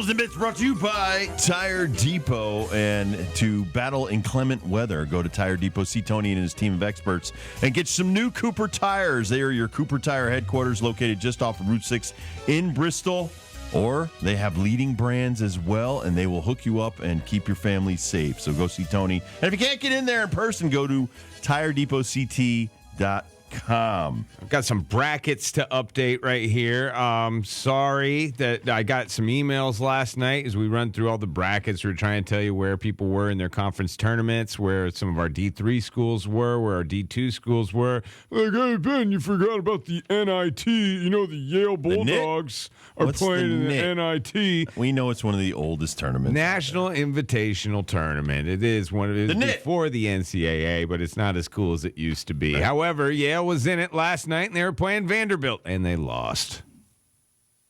Dibbles and Bits brought to you by Tire Depot. And to battle inclement weather, go to Tire Depot. See Tony and his team of experts and get some new Cooper tires. They are your Cooper Tire headquarters located just off of Route 6 in Bristol. Or they have leading brands as well, and they will hook you up and keep your family safe. So go see Tony. And if you can't get in there in person, go to TireDepotCT.com. I've got some brackets to update right here. Sorry that I got some emails last night as we run through all the brackets. We're trying to tell you where people were in their conference tournaments, where some of our D3 schools were, where our D2 schools were. Like, hey, Ben, you forgot about the NIT. You know, the Yale Bulldogs are playing in the NIT. We know it's one of the oldest tournaments. National Invitational Tournament. It is one of it before the NCAA, but it's not as cool as it used to be. Right. However, Yale was in it last night, and they were playing Vanderbilt, and they lost.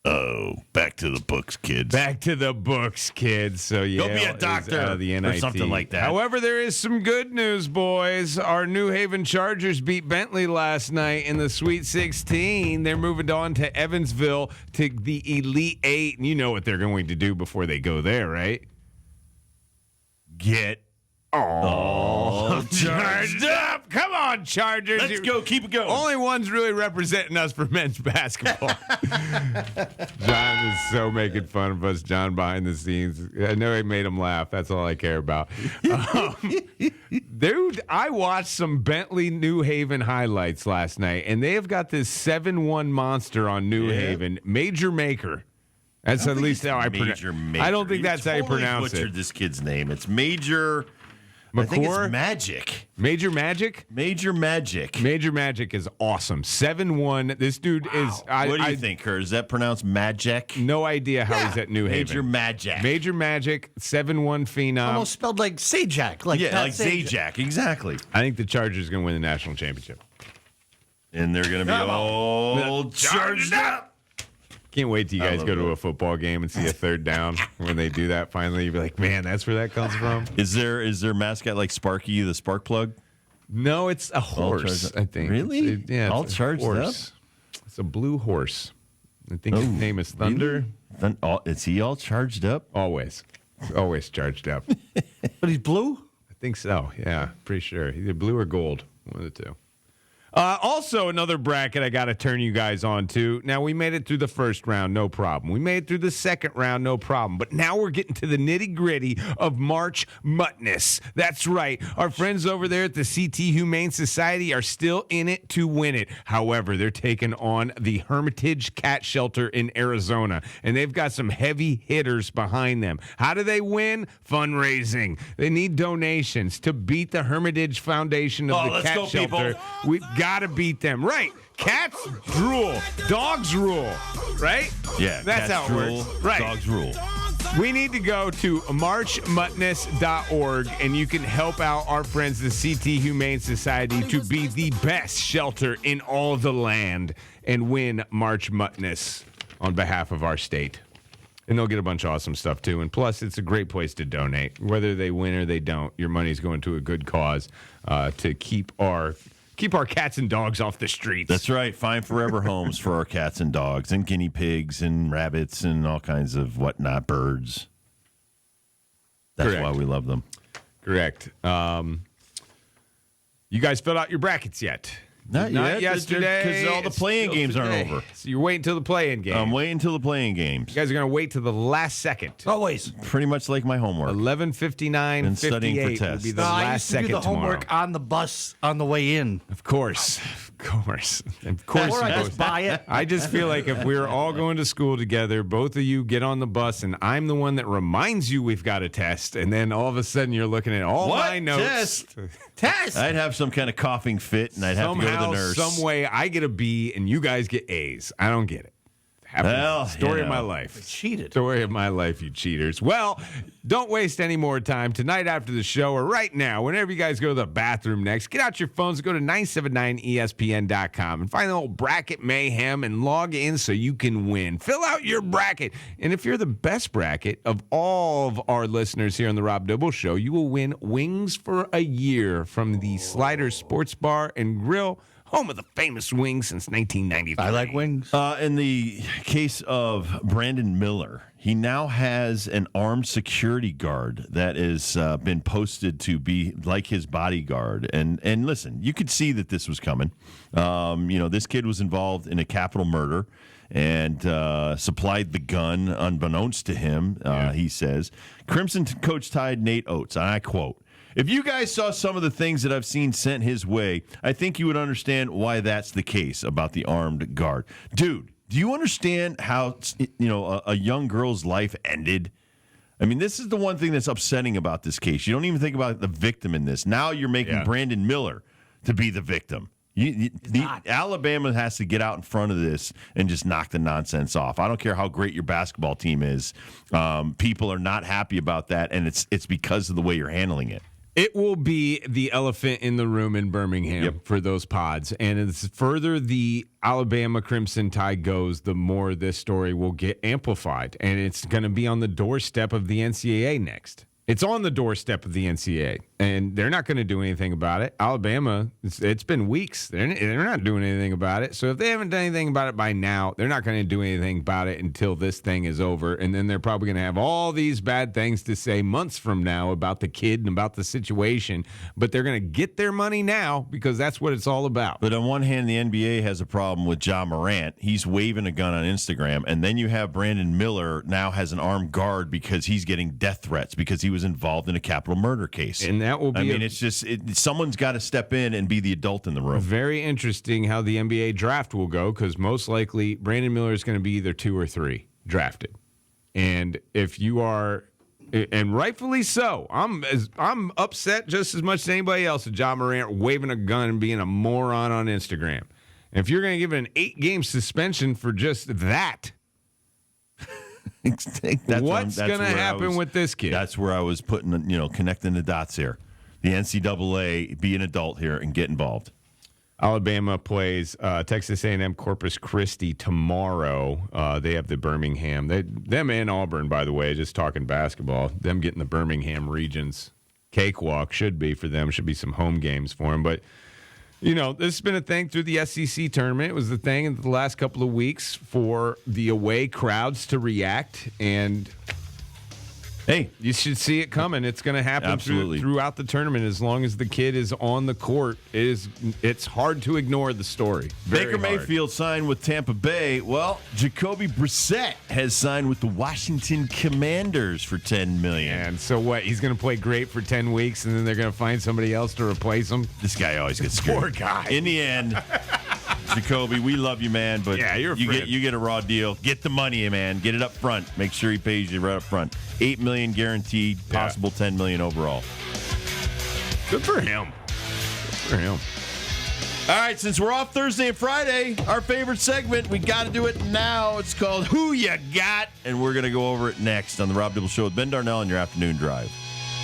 Oh, back to the books, kids. Back to the books, kids. So Yale go be a doctor out of the NIT. Or something like that. However, there is some good news, boys. Our New Haven Chargers beat Bentley last night in the Sweet 16. They're moving on to Evansville to the Elite Eight, and you know what they're going to do before they go there, right? Get charged up. Come on, Chargers. Let's go. Keep it going. Only one's really representing us for men's basketball. John is so making fun of us, John, behind the scenes. I know he made him laugh. That's all I care about. Dude, I watched some Bentley New Haven highlights last night, and they have got this 7-1 monster on New Haven. Major Maker. That's at least how I pronounce it. I don't think that's how you pronounce it. Butchered this kid's name. It's Major McCord? I think it's Magic. Major Magic? Major Magic. Major Magic is awesome. 7-1. This dude is... What do you think, Kurt? Is that pronounced Magic? No idea how he's at New Haven. Major Magic. Major Magic, 7-1 phenom. Almost spelled like Sajak. Like Zajac. Exactly. I think the Chargers are going to win the national championship. And they're going to be all charged up. Can't wait till you guys go to a football game and see a third down when they do that finally. You'll be like, man, that's where that comes from. Is their mascot like Sparky the Spark Plug? No, it's a horse, I think. Really? All charged up? It's a blue horse. I think his name is Thunder. Really? Is he all charged up? Always charged up. But he's blue? I think so, yeah. Pretty sure. Either blue or gold. One of the two. Also, another bracket I got to turn you guys on to. Now, we made it through the first round, no problem. We made it through the second round, no problem. But now we're getting to the nitty-gritty of March Madness. That's right. Our friends over there at the CT Humane Society are still in it to win it. However, they're taking on the Hermitage Cat Shelter in Arizona, and they've got some heavy hitters behind them. How do they win? Fundraising. They need donations to beat the Hermitage Foundation of the Cat Shelter. We've got to beat them. Right. Cats drool. Dogs rule. Right? Yeah. That's how it works. Right. Dogs rule. We need to go to marchmutness.org, and you can help out our friends, the CT Humane Society, to be the best shelter in all the land and win March Madness on behalf of our state. And they'll get a bunch of awesome stuff, too. And plus, it's a great place to donate. Whether they win or they don't, your money's going to a good cause to keep our cats and dogs off the streets. That's right. Find forever homes for our cats and dogs and guinea pigs and rabbits and all kinds of whatnot, birds. That's Correct. why we love them. Correct. You guys filled out your brackets yet? Not yet. Yesterday. Because all the playing games aren't over. So you're waiting till the play-in game. I'm waiting till the playing games. You guys are going to wait till the last second. Always. Pretty much like my homework. 11:59, And studying for 58 will tests. be the I last used to second do the homework tomorrow. on the bus on the way in. Of course. Or I just buy it. I just feel like if we're all going to school together, both of you get on the bus, and I'm the one that reminds you we've got a test, and then all of a sudden you're looking at all my notes. Test. I'd have some kind of coughing fit, and I'd have to go to the nurse. Some way, I get a B, and you guys get A's. I don't get it. Story of my life. Cheated. Story of my life, you cheaters. Well, don't waste any more time. Tonight after the show or right now, whenever you guys go to the bathroom next, get out your phones, go to 979ESPN.com and find the old bracket mayhem and log in so you can win. Fill out your bracket. And if you're the best bracket of all of our listeners here on the Rob Dibble Show, you will win wings for a year from the Slider Sports Bar and Grill home of the famous wings since 1993. I like wings. In the case of Brandon Miller, he now has an armed security guard that has been posted to be like his bodyguard. And listen, you could see that this was coming. This kid was involved in a capital murder and supplied the gun unbeknownst to him, he says. Crimson coach tied Nate Oates, and I quote, "If you guys saw some of the things that I've seen sent his way, I think you would understand why that's the case about the armed guard." Dude, do you understand how a young girl's life ended? I mean, this is the one thing that's upsetting about this case. You don't even think about the victim in this. Now you're making Brandon Miller to be the victim. Alabama has to get out in front of this and just knock the nonsense off. I don't care how great your basketball team is. People are not happy about that, and it's because of the way you're handling it. It will be the elephant in the room in Birmingham for those pods. And as further the Alabama Crimson Tide goes, the more this story will get amplified. And it's going to be on the doorstep of the NCAA next. It's on the doorstep of the NCAA, and they're not going to do anything about it. Alabama, it's been weeks. They're not doing anything about it. So if they haven't done anything about it by now, they're not going to do anything about it until this thing is over. And then they're probably going to have all these bad things to say months from now about the kid and about the situation. But they're going to get their money now because that's what it's all about. But on one hand, the NBA has a problem with Ja Morant. He's waving a gun on Instagram. And then you have Brandon Miller now has an armed guard because he's getting death threats because he was involved in a capital murder case. And that will be it's just someone's got to step in and be the adult in the room. Very interesting how the NBA draft will go because most likely Brandon Miller is going to be either 2 or 3 drafted. And if you are, and rightfully so, I'm upset just as much as anybody else at Ja Morant waving a gun and being a moron on Instagram. And if you're going to give it an 8-game suspension for just that, what's going to happen with this kid? That's where I was putting, connecting the dots here. The NCAA, be an adult here and get involved. Alabama plays Texas A&M Corpus Christi tomorrow. They have the Birmingham. Them and Auburn, by the way, just talking basketball. Them getting the Birmingham regions cakewalk should be for them. Should be some home games for them. But, this has been a thing through the SEC tournament. It was the thing in the last couple of weeks for the away crowds to react. And, hey, you should see it coming. It's going to happen throughout the tournament as long as the kid is on the court. It's hard to ignore the story. Baker Mayfield signed with Tampa Bay. Well, Jacoby Brissett has signed with the Washington Commanders for $10 million. And so what? He's going to play great for 10 weeks, and then they're going to find somebody else to replace him? This guy always gets screwed. Poor guy. In the end, Jacoby, we love you, man, but you get a raw deal. Get the money, man. Get it up front. Make sure he pays you right up front. $8 million guaranteed, possible $10 million overall. Good for him. All right, since we're off Thursday and Friday, our favorite segment, we got to do it now. It's called Who Ya Got, and we're going to go over it next on the Rob Dibble Show with Ben Darnell on your afternoon drive.